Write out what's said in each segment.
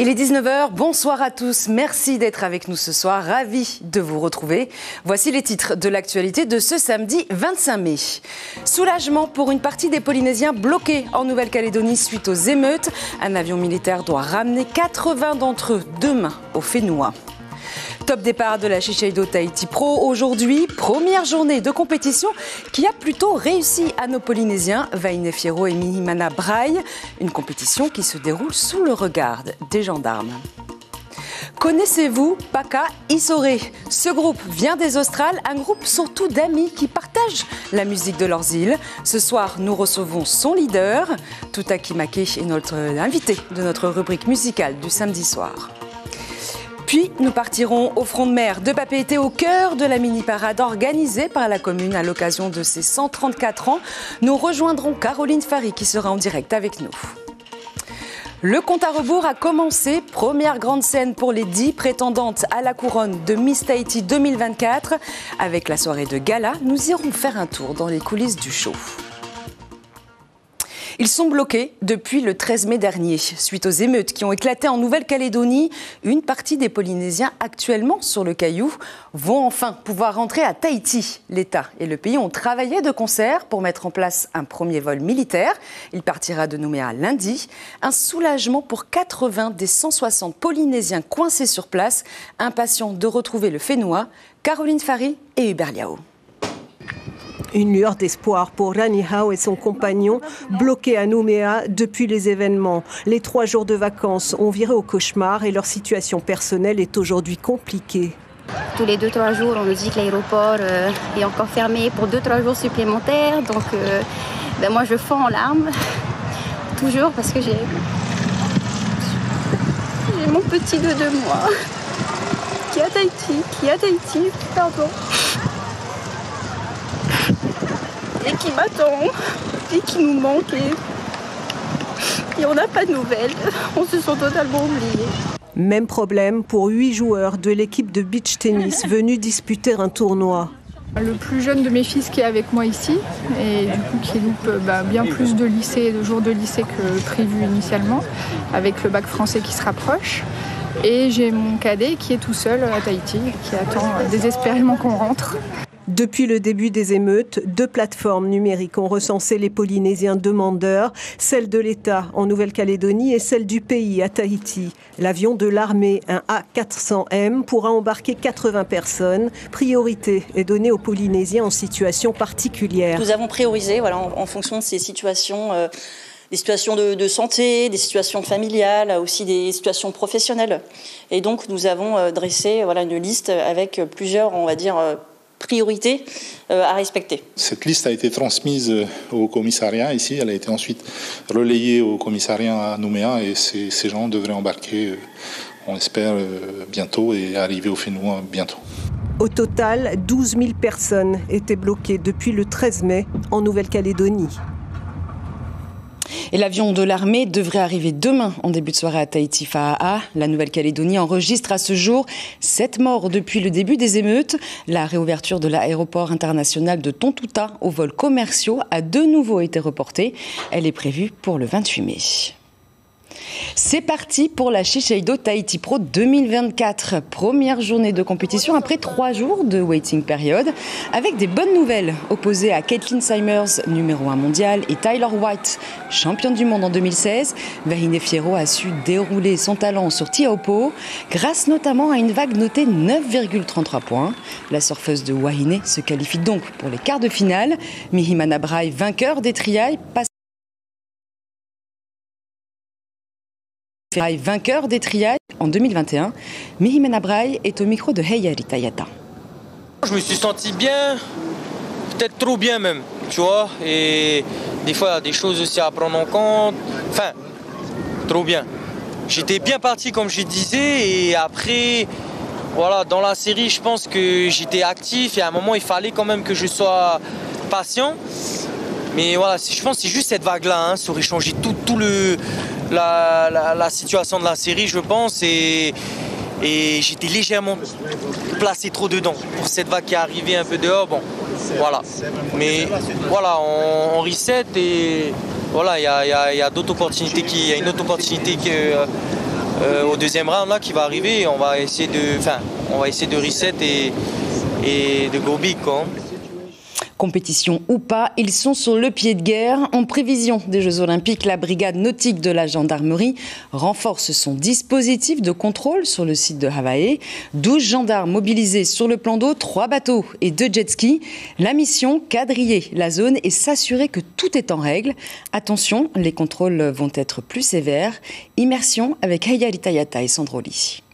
Il est 19h, bonsoir à tous, merci d'être avec nous ce soir, ravi de vous retrouver. Voici les titres de l'actualité de ce samedi 25 mai. Soulagement pour une partie des Polynésiens bloqués en Nouvelle-Calédonie suite aux émeutes. Un avion militaire doit ramener 80 d'entre eux demain au Fénois. Top départ de la Shiseido Tahiti Pro aujourd'hui, première journée de compétition qui a plutôt réussi à nos Polynésiens, Wahine Fierro et Mihimana Braille. Une compétition qui se déroule sous le regard des gendarmes. Connaissez-vous Paka Isore? Ce groupe vient des Australes, un groupe surtout d'amis qui partagent la musique de leurs îles. Ce soir, nous recevons son leader. Tutaki Make est notre invité de notre rubrique musicale du samedi soir. Puis, nous partirons au front de mer de Papeete au cœur de la mini-parade organisée par la commune à l'occasion de ses 134 ans. Nous rejoindrons Caroline Fary qui sera en direct avec nous. Le compte à rebours a commencé. Première grande scène pour les 10 prétendantes à la couronne de Miss Tahiti 2024. Avec la soirée de gala, nous irons faire un tour dans les coulisses du show. Ils sont bloqués depuis le 13 mai dernier. Suite aux émeutes qui ont éclaté en Nouvelle-Calédonie, une partie des Polynésiens actuellement sur le Caillou vont enfin pouvoir rentrer à Tahiti. L'État et le pays ont travaillé de concert pour mettre en place un premier vol militaire. Il partira de Nouméa lundi. Un soulagement pour 80 des 160 Polynésiens coincés sur place, impatients de retrouver le Fénois. Caroline Fary et Hubert Liao. Une lueur d'espoir pour Rani Hao et son compagnon, bloqués à Nouméa depuis les événements. Les 3 jours de vacances ont viré au cauchemar et leur situation personnelle est aujourd'hui compliquée. Tous les 2-3 jours, on nous dit que l'aéroport est encore fermé pour 2-3 jours supplémentaires. Donc moi, je fonds en larmes, toujours, parce que j'ai mon petit de 2 mois qui est à Tahiti, pardon. Et qui m'attend, et qui nous manque, et on n'a pas de nouvelles, on se sent totalement oubliés. Même problème pour 8 joueurs de l'équipe de beach tennis venus disputer un tournoi. Le plus jeune de mes fils qui est avec moi ici, et du coup qui loupe bien plus de jours de lycée que prévu initialement, avec le bac français qui se rapproche. Et j'ai mon cadet qui est tout seul à Tahiti, qui attend désespérément qu'on rentre. Depuis le début des émeutes, 2 plateformes numériques ont recensé les Polynésiens demandeurs, celle de l'État en Nouvelle-Calédonie et celle du pays à Tahiti. L'avion de l'armée, un A400M, pourra embarquer 80 personnes. Priorité est donnée aux Polynésiens en situation particulière. Nous avons priorisé en fonction de ces situations. Des situations de santé, des situations familiales, aussi des situations professionnelles. Et donc nous avons dressé une liste avec plusieurs, on va dire, priorités à respecter. Cette liste a été transmise au commissariat ici, elle a été ensuite relayée au commissariat à Nouméa et ces gens devraient embarquer, on espère, bientôt et arriver au Fénois bientôt. Au total, 12 000 personnes étaient bloquées depuis le 13 mai en Nouvelle-Calédonie. Et l'avion de l'armée devrait arriver demain en début de soirée à Tahiti Faa'a. La Nouvelle-Calédonie enregistre à ce jour 7 morts depuis le début des émeutes. La réouverture de l'aéroport international de Tontouta aux vols commerciaux a de nouveau été reportée. Elle est prévue pour le 28 mai. C'est parti pour la Shiseido Tahiti Pro 2024. Première journée de compétition après 3 jours de waiting period. Avec des bonnes nouvelles opposées à Caitlin Simers, numéro 1 mondial, et Tyler White, championne du monde en 2016. Wahine Fierro a su dérouler son talent sur Taupo, grâce notamment à une vague notée 9,33 points. La surfeuse de Wahine se qualifie donc pour les quarts de finale. Mihimana Braille, vainqueur des triailles, passe vainqueur des triailles en 2021. Mihimana Braille est au micro de Heyari Tayata. Je me suis senti bien, peut-être trop bien même, tu vois, et des fois il y a des choses aussi à prendre en compte, enfin, trop bien. J'étais bien parti comme je disais et après, dans la série je pense que j'étais actif et à un moment il fallait quand même que je sois patient. Mais je pense que c'est juste cette vague-là, ça aurait changé tout la situation de la série, je pense, et j'étais légèrement placé trop dedans pour cette vague qui est arrivée un peu dehors. Mais on reset et il y a d'autres opportunités, il y a une autre opportunité au deuxième round là qui va arriver. On va essayer de reset et de go big, quoi. Compétition ou pas, ils sont sur le pied de guerre. En prévision des Jeux Olympiques, la brigade nautique de la gendarmerie renforce son dispositif de contrôle sur le site de Havae. 12 gendarmes mobilisés sur le plan d'eau, 3 bateaux et 2 jet-skis. La mission, quadriller la zone et s'assurer que tout est en règle. Attention, les contrôles vont être plus sévères. Immersion avec Hayari Tayata et Sandroli.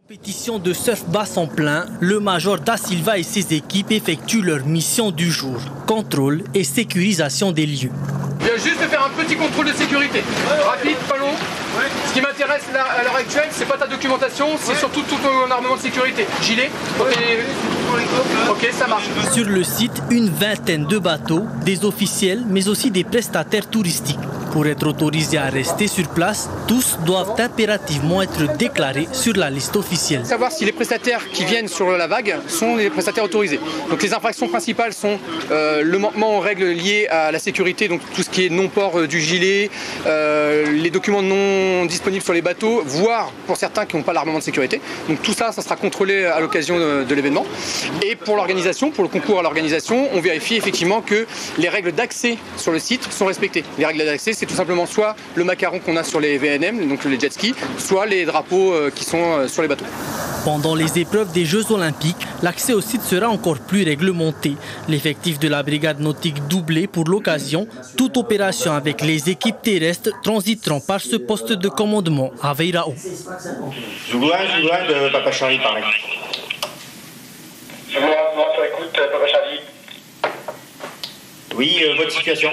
Compétition de surf basse en plein, le major Da Silva et ses équipes effectuent leur mission du jour, contrôle et sécurisation des lieux. Je viens juste de faire un petit contrôle de sécurité, rapide, pas long. Ce qui m'intéresse à l'heure actuelle, c'est pas ta documentation, c'est surtout tout ton armement de sécurité. Gilet, ok, ça marche. Sur le site, une vingtaine de bateaux, des officiels, mais aussi des prestataires touristiques. Pour être autorisés à rester sur place, tous doivent impérativement être déclarés sur la liste officielle. Savoir si les prestataires qui viennent sur la vague sont les prestataires autorisés. Donc les infractions principales sont le manquement aux règles liées à la sécurité, donc tout ce qui est non-port du gilet, les documents non disponibles sur les bateaux, voire pour certains qui n'ont pas l'armement de sécurité. Donc tout ça, ça sera contrôlé à l'occasion de l'événement. Et pour l'organisation, pour le concours à l'organisation, on vérifie effectivement que les règles d'accès sur le site sont respectées. Les règles d'accès, c'est tout simplement soit le macaron qu'on a sur les VNM, donc les jet skis, soit les drapeaux qui sont sur les bateaux. Pendant les épreuves des Jeux Olympiques, l'accès au site sera encore plus réglementé. L'effectif de la brigade nautique doublé pour l'occasion. Toute opération avec les équipes terrestres transiteront par ce poste de commandement à Veirao. Zouloua de Papa Charlie, pareil. Zouloua, sur écoute, Papa Charlie. Oui, votre situation.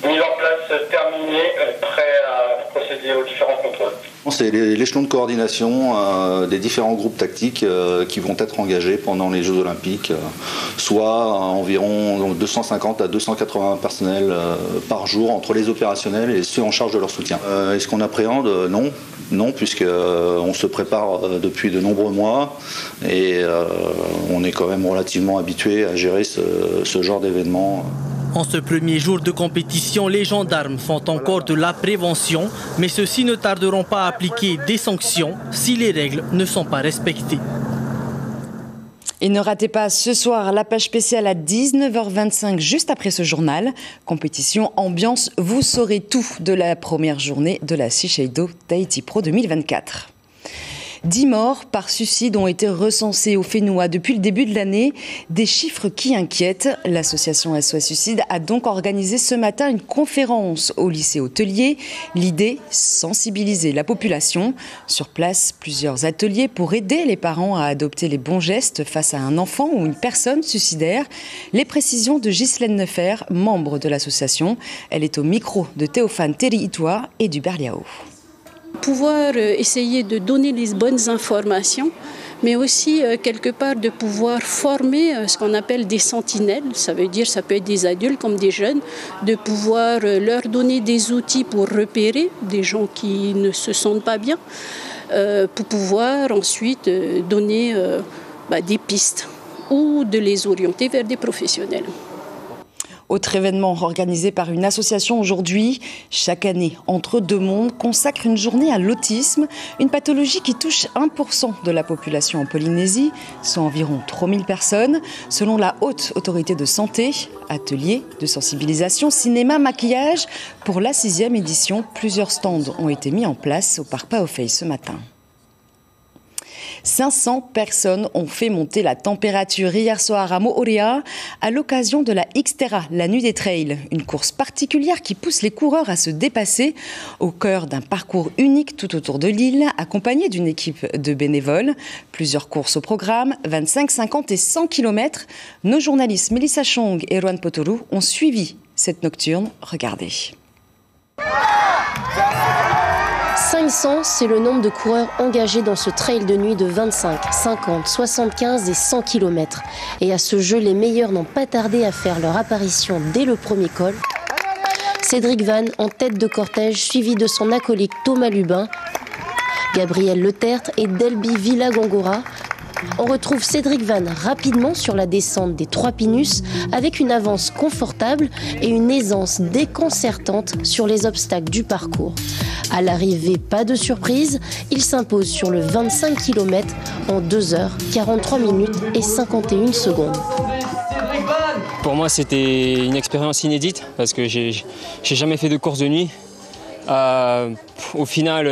Mise en place terminée, prêt à procéder aux différents contrôles. C'est l'échelon de coordination des différents groupes tactiques qui vont être engagés pendant les Jeux Olympiques, soit environ 250 à 280 personnels par jour entre les opérationnels et ceux en charge de leur soutien. Est-ce qu'on appréhende ? Non, puisqu'on se prépare depuis de nombreux mois et on est quand même relativement habitué à gérer ce genre d'événements. En ce premier jour de compétition, les gendarmes font encore de la prévention, mais ceux-ci ne tarderont pas à appliquer des sanctions si les règles ne sont pas respectées. Et ne ratez pas ce soir la page spéciale à 19h25, juste après ce journal. Compétition, ambiance, vous saurez tout de la première journée de la Shiseido Tahiti Pro 2024. 10 morts par suicide ont été recensés au Fénois depuis le début de l'année. Des chiffres qui inquiètent. L'association SOS Suicide a donc organisé ce matin une conférence au lycée Hôtelier. L'idée, sensibiliser la population. Sur place, plusieurs ateliers pour aider les parents à adopter les bons gestes face à un enfant ou une personne suicidaire. Les précisions de Ghislaine Nefer, membre de l'association. Elle est au micro de Théophane Teriitoa et du Berliao. Pouvoir essayer de donner les bonnes informations, mais aussi quelque part de pouvoir former ce qu'on appelle des sentinelles, ça veut dire ça peut être des adultes comme des jeunes, de pouvoir leur donner des outils pour repérer des gens qui ne se sentent pas bien, pour pouvoir ensuite donner des pistes ou de les orienter vers des professionnels. Autre événement organisé par une association aujourd'hui. Chaque année, Entre deux mondes consacre une journée à l'autisme, une pathologie qui touche 1% de la population en Polynésie, soit environ 3000 personnes. Selon la Haute Autorité de Santé, ateliers de sensibilisation, cinéma, maquillage. Pour la 6e édition, plusieurs stands ont été mis en place au parc Paofei ce matin. 500 personnes ont fait monter la température hier soir à Moorea à l'occasion de la Xterra, la nuit des trails. Une course particulière qui pousse les coureurs à se dépasser au cœur d'un parcours unique tout autour de l'île, accompagné d'une équipe de bénévoles. Plusieurs courses au programme, 25, 50 et 100 km. Nos journalistes Melissa Chong et Rohan Potoru ont suivi cette nocturne. Regardez. 500, c'est le nombre de coureurs engagés dans ce trail de nuit de 25, 50, 75 et 100 km. Et à ce jeu, les meilleurs n'ont pas tardé à faire leur apparition dès le premier col. Cédric Van en tête de cortège, suivi de son acolyte Thomas Lubin, Gabriel Letertre et Delby Villagongora. On retrouve Cédric Van rapidement sur la descente des 3 Pinus avec une avance confortable et une aisance déconcertante sur les obstacles du parcours. À l'arrivée, pas de surprise, il s'impose sur le 25 km en 2 heures, 43 minutes et 51 secondes. Pour moi, c'était une expérience inédite parce que j'ai jamais fait de course de nuit. Au final,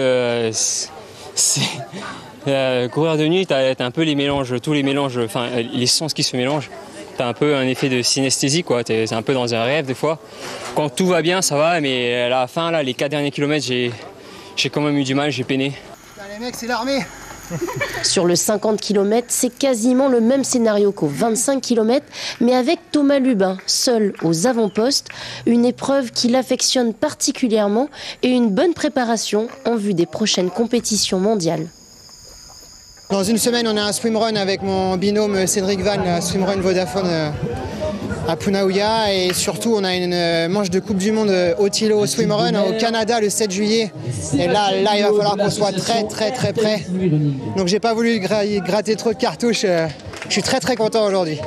courir de nuit, t'as un peu les mélanges, tous les mélanges, enfin les sens qui se mélangent. T'as un peu un effet de synesthésie, quoi. T'es un peu dans un rêve des fois. Quand tout va bien, ça va, mais à la fin, là, les 4 derniers kilomètres, j'ai quand même eu du mal, j'ai peiné. Les mecs, c'est l'armée. Sur le 50 km, c'est quasiment le même scénario qu'au 25 km, mais avec Thomas Lubin, seul aux avant-postes, une épreuve qu'il affectionne particulièrement et une bonne préparation en vue des prochaines compétitions mondiales. Dans une semaine, on a un swimrun avec mon binôme Cédric Van, swimrun Vodafone à Punaouia, et surtout on a une manche de Coupe du Monde Otilo swimrun au Canada le 7 juillet. Et là, il va falloir qu'on soit très près. Donc j'ai pas voulu gratter trop de cartouches. Je suis très content aujourd'hui.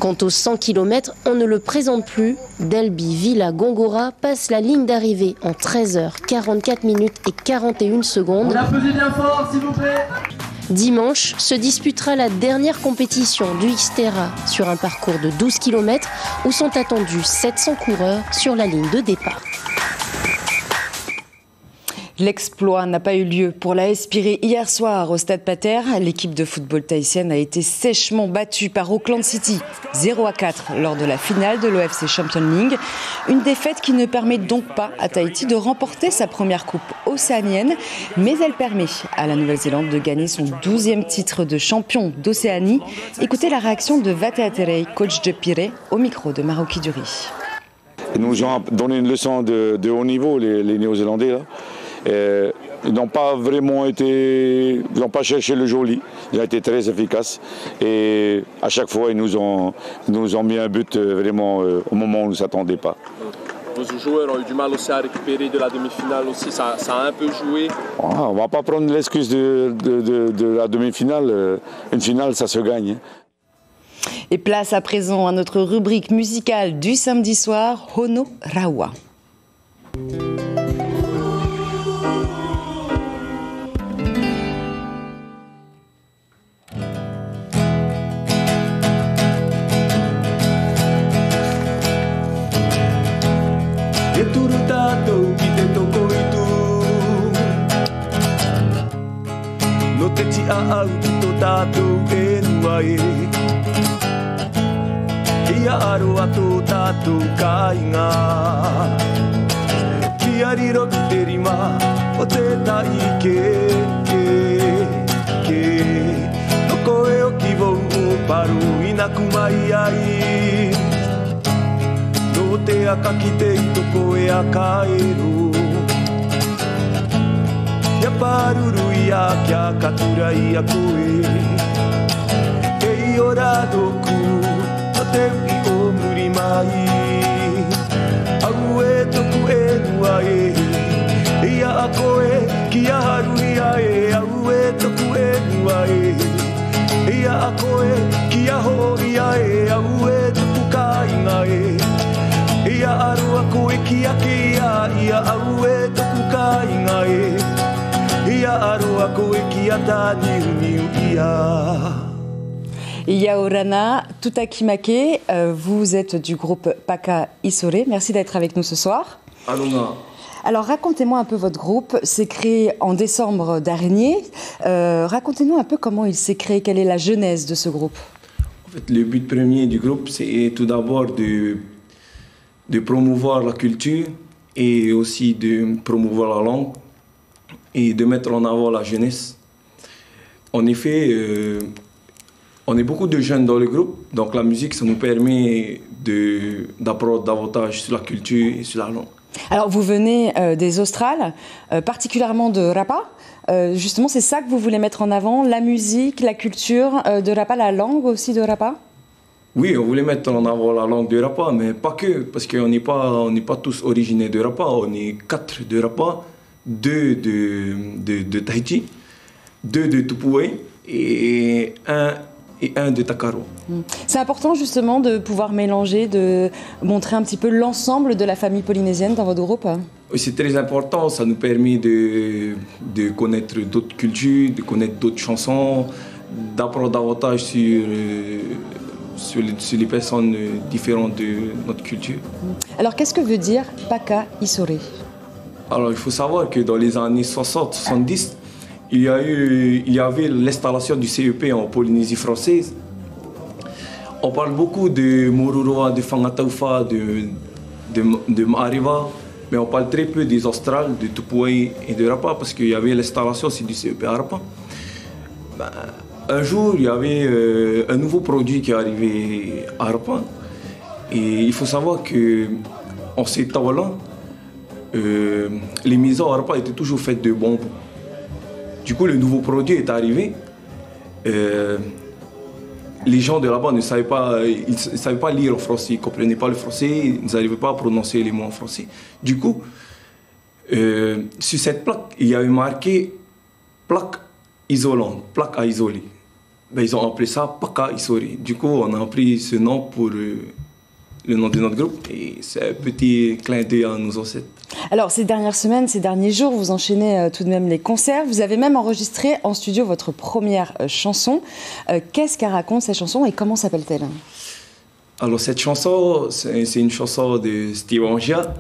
Quant aux 100 km, on ne le présente plus. Delby Villa Gongora passe la ligne d'arrivée en 13 heures, 44 minutes et 41 secondes. On a pesé bien fort, s'il vous plaît. Dimanche se disputera la dernière compétition du Xterra sur un parcours de 12 km où sont attendus 700 coureurs sur la ligne de départ. L'exploit n'a pas eu lieu pour la AS Pirée hier soir au Stade Pater. L'équipe de football tahitienne a été sèchement battue par Auckland City 0-4 lors de la finale de l'OFC Champions League. Une défaite qui ne permet donc pas à Tahiti de remporter sa première coupe océanienne, mais elle permet à la Nouvelle-Zélande de gagner son 12e titre de champion d'Océanie. Écoutez la réaction de Vateaterei, coach de Pirée, au micro de Maroki Duri. Ils nous ont donné une leçon de haut niveau, les Néo-Zélandais, là. Ils n'ont pas vraiment été, ils n'ont pas cherché le joli, ils ont été très efficaces et à chaque fois ils nous ont mis un but vraiment au moment où on ne s'attendait pas. Vos joueurs ont eu du mal aussi à récupérer de la demi-finale aussi, ça a un peu joué. On ne va pas prendre l'excuse de la demi-finale, une finale ça se gagne. Et place à présent à notre rubrique musicale du samedi soir, Hono Rawa. Ia aroa tō tātou kāinga Kia riro te rima o te tai ke Noko e o ki vau o paru ina kumai ai No te aka ki te itoko e a kaero Ia paruru ia kia katura ia koe E ora doku te ui o muri mai Au e toku e nua Ia a koe ki a haru ia Au e toku e nua Ia a koe ki a ho ia Au e toku ka inga Ia aroa koe ki a kia ia Au e toku ka inga Ia aroa koe ki a ta niu ia Yaorana Tutakimake, vous êtes du groupe Paka Isore. Merci d'être avec nous ce soir. Alonga. Alors racontez-moi un peu votre groupe. C'est créé en décembre dernier. Racontez-nous un peu comment il s'est créé, quelle est la genèse de ce groupe. En fait, le but premier du groupe, c'est tout d'abord de promouvoir la culture et aussi de promouvoir la langue et de mettre en avant la jeunesse. En effet, on est beaucoup de jeunes dans le groupe, donc la musique, ça nous permet d'apprendre davantage sur la culture et sur la langue. Alors, vous venez des Australes, particulièrement de Rapa. Justement, c'est ça que vous voulez mettre en avant, la musique, la culture de Rapa, la langue aussi de Rapa? Oui, on voulait mettre en avant la langue de Rapa, mais pas que, parce qu'on n'est pas tous originaires de Rapa. On est 4 de Rapa, 2 de Tahiti. 2 de Tupoué et un de Takaro. C'est important justement de pouvoir mélanger, de montrer un petit peu l'ensemble de la famille polynésienne dans votre groupe. Oui, c'est très important, ça nous permet de connaître d'autres cultures, de connaître d'autres chansons, d'apprendre davantage sur les personnes différentes de notre culture. Alors qu'est-ce que veut dire Paka Isore? Alors il faut savoir que dans les années 60-70, il y avait l'installation du CEP en Polynésie française. On parle beaucoup de Moruroa, de Fangataufa, de Maariva, mais on parle très peu des Australes, de Tupoué et de Rapa, parce qu'il y avait l'installation aussi du CEP à Rapa. Un jour, il y avait un nouveau produit qui est arrivé à Rapa. Et il faut savoir qu'en ces temps-là, les maisons à Rapa étaient toujours faites de bambou. Du coup, le nouveau produit est arrivé. Les gens de là-bas ne savaient pas, ils savaient pas lire en français, ils ne comprenaient pas le français, ils n'arrivaient pas à prononcer les mots en français. Du coup, sur cette plaque, il y avait marqué plaque isolante, plaque à isoler. Ben, ils ont appelé ça Paka Isore. Du coup, on a pris ce nom pour le nom de notre groupe et c'est un petit clin d'œil à nos ancêtres. Alors, ces dernières semaines, ces derniers jours, vous enchaînez tout de même les concerts. Vous avez même enregistré en studio votre première chanson. Qu'est-ce qu'elle raconte, cette chanson, et comment s'appelle-t-elle? Alors, cette chanson, c'est une chanson de Steve Angia.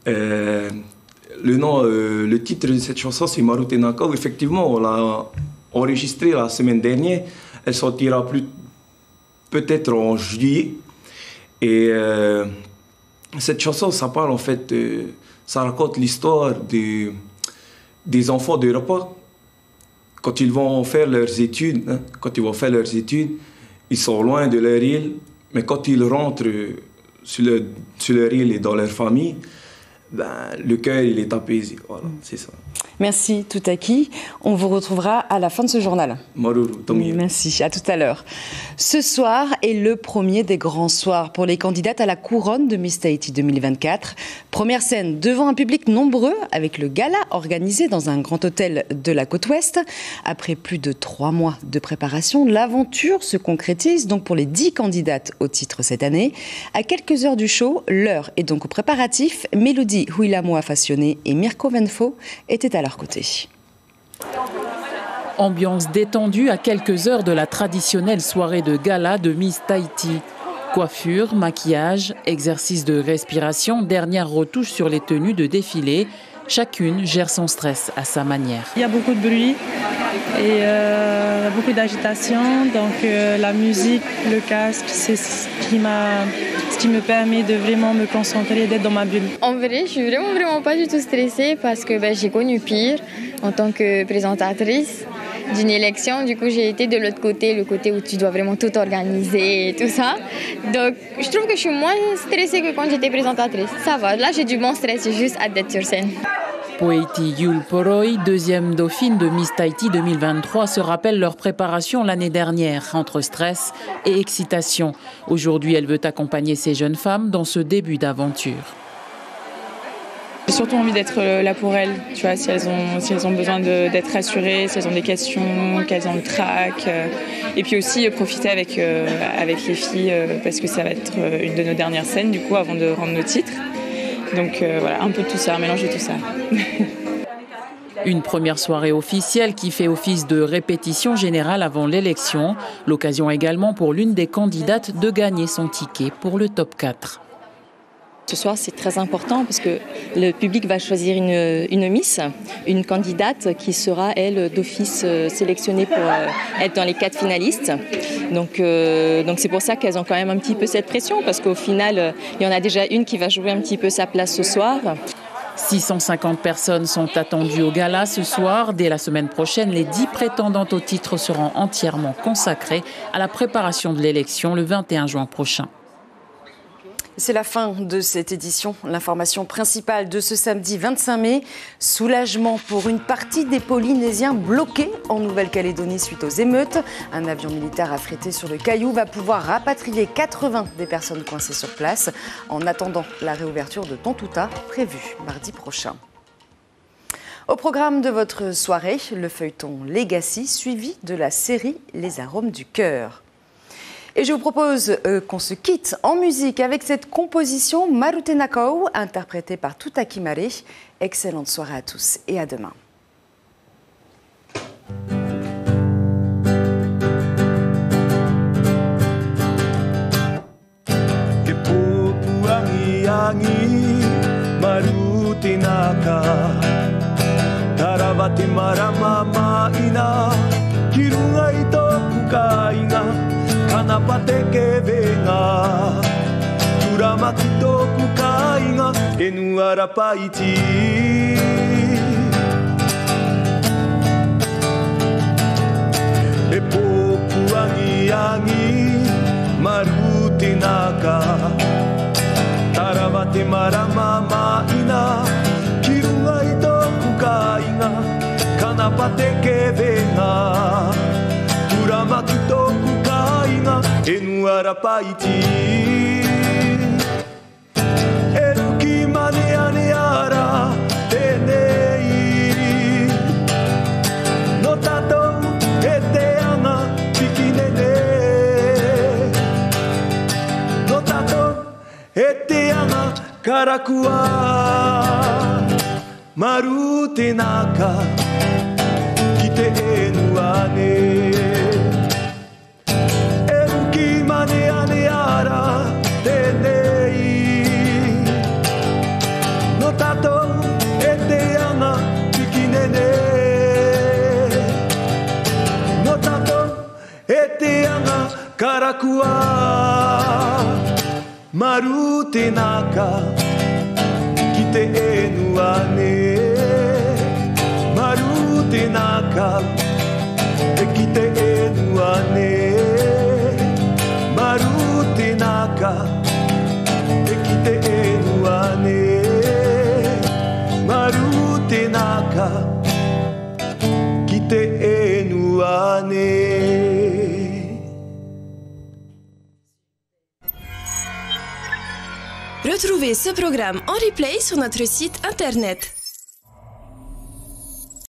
Le titre de cette chanson, c'est Marutenaka. Effectivement, on l'a enregistrée la semaine dernière. Elle sortira peut-être en juillet. Et cette chanson, ça parle en fait, ça raconte l'histoire des enfants de Rapa. Quand ils vont faire leurs études, ils sont loin de leur île, mais quand ils rentrent sur leur île et dans leur famille, le cœur il est apaisé. Voilà, c'est ça. Merci Toutaki. On vous retrouvera à la fin de ce journal. Merci, à tout à l'heure. Ce soir est le premier des grands soirs pour les candidates à la couronne de Miss Tahiti 2024. Première scène devant un public nombreux avec le gala organisé dans un grand hôtel de la côte ouest. Après plus de 3 mois de préparation, l'aventure se concrétise donc pour les 10 candidates au titre cette année. À quelques heures du show, l'heure est donc aux préparatifs. Mélodie Huilamoa Fassionné et Mirko Venfo étaient à leur côté. Ambiance détendue à quelques heures de la traditionnelle soirée de gala de Miss Tahiti. Coiffure, maquillage, exercice de respiration, dernière retouche sur les tenues de défilé. Chacune gère son stress à sa manière. Il y a beaucoup de bruit et beaucoup d'agitation. Donc la musique, le casque, c'est ce qui me permet de vraiment me concentrer et d'être dans ma bulle. En vrai, je suis vraiment pas du tout stressée parce que j'ai connu pire en tant que présentatrice d'une élection. Du coup, j'ai été de l'autre côté, le côté où tu dois vraiment tout organiser et tout ça. Donc, je trouve que je suis moins stressée que quand j'étais présentatrice. Ça va, là j'ai du bon stress, j'ai juste hâte d'être sur scène. Poeti Yul Poroi, deuxième dauphine de Miss Tahiti 2023, se rappelle leur préparation l'année dernière, entre stress et excitation. Aujourd'hui, elle veut accompagner ces jeunes femmes dans ce début d'aventure. J'ai surtout envie d'être là pour elles, tu vois, si elles ont besoin d'être rassurées, si elles ont des questions, qu'elles ont le trac. Et puis aussi profiter avec les filles, parce que ça va être une de nos dernières scènes, du coup, avant de rendre nos titres. Donc voilà, un peu de tout ça, un mélange de tout ça. Une première soirée officielle qui fait office de répétition générale avant l'élection. L'occasion également pour l'une des candidates de gagner son ticket pour le top 4. Ce soir, c'est très important parce que le public va choisir une Miss, une candidate qui sera, elle, d'office sélectionnée pour être dans les 4 finalistes. Donc c'est pour ça qu'elles ont quand même un petit peu cette pression parce qu'au final, il y en a déjà une qui va jouer un petit peu sa place ce soir. 650 personnes sont attendues au gala ce soir. Dès la semaine prochaine, les 10 prétendantes au titre seront entièrement consacrées à la préparation de l'élection le 21 juin prochain. C'est la fin de cette édition. L'information principale de ce samedi 25 mai, soulagement pour une partie des Polynésiens bloqués en Nouvelle-Calédonie suite aux émeutes. Un avion militaire affrété sur le Caillou va pouvoir rapatrier 80 des personnes coincées sur place en attendant la réouverture de Tontouta prévue mardi prochain. Au programme de votre soirée, le feuilleton Legacy suivi de la série Les arômes du cœur. Et je vous propose qu'on se quitte en musique avec cette composition Marute Nakau, interprétée par Tutaki Mare. Excellente soirée à tous et à demain. Kanapate kevenga Turamakuto kukainga Enuara paiti Epopuangi angi Marute naka Taravate maramama ina Kirunga ito kukainga Kanapate kevenga Turamakuto kukainga Enuara paiti Eruki mane aneara Tenei No tato eteanga Pikinene No tato eteanga Karakua Marute naka Kite enuane Karakua Marute naka Kite enuane Marute naka Kite enuane Marute naka Kite enuane Marute naka Kite enuane. Retrouvez ce programme en replay sur notre site internet